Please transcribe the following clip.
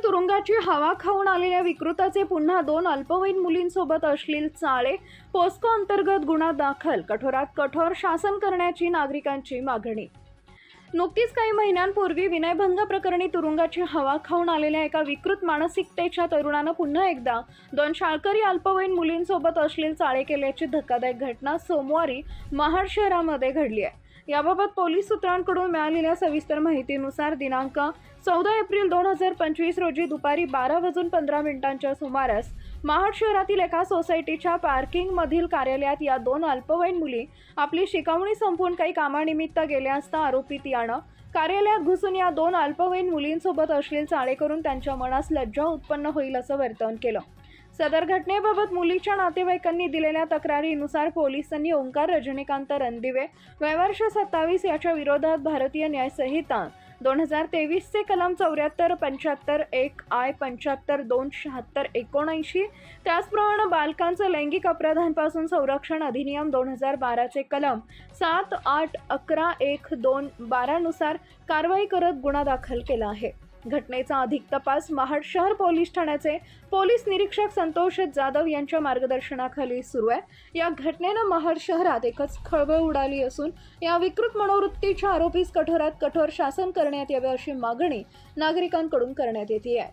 तुरुंगाची हवा खाऊन आलेल्या विकृताचे पुन्हा 2 अल्पवयीन मुलींसोबत अश्लील चाळे. पोस्को अंतर्गत गुन्हा दाखल. कठोरात कठोर शासन करण्याची नागरिकांची मागणी. नुकतीच काही महिन्यांपूर्वी विनयभंग प्रकरणी तुरुंगाची हवा खाऊन आलेल्या एका विकृत मानसिकतेच्या तरुणानं पुन्हा एकदा 2 शाळकरी अल्पवयीन मुलींसोबत अश्लील चाळे केल्याची धक्कादायक घटना सोमवारी महाड शहरामध्ये घडली आहे. याबाबत पोलीस सूत्रांकडून मिळालेल्या सविस्तर माहितीनुसार दिनांक 14 एप्रिल 2025 रोजी दुपारी 12:15 सुमारास महाड शहरातील एका सोसायटीच्या पार्किंगमधील कार्यालयात या 2 अल्पवयीन मुली आपली शिकवणी संपवून काही कामानिमित्त गेल्या असता आरोपीत यानं कार्यालयात घुसून या 2 अल्पवयीन मुलींसोबत अश्लील चाळे करून त्यांच्या मनास लज्जा उत्पन्न होईल असं वर्तन केलं. सदर घटनेबाबत मुलीच्या नातेवाईकांनी दिलेल्या तक्रारीनुसार पोलिसांनी ओंकार रजनीकांत रणदिवे वय वर्ष 27 याच्या विरोधात भारतीय न्याय संहिता 2023 चे कलम 74, 75, 1 I, 75, 2, 76, 79, त्याचप्रमाणे बालकांचं लैंगिक अपराधांपासून संरक्षण अधिनियम 2012 चे कलम 7, 8, 11, 1, 2, 12 नुसार कारवाई करत गुन्हा दाखल केला आहे. घटनेचा अधिक तपास महाड शहर पोलीस ठाण्याचे पोलीस निरीक्षक संतोष जाधव यांच्या मार्गदर्शनाखाली सुरू आहे. या घटनेनं महाड शहरात एकच खळबळ उडाली असून या विकृत मनोवृत्तीच्या आरोपीस कठोरात कठोर शासन करण्यात यावे अशी मागणी नागरिकांकडून करण्यात येते आहे.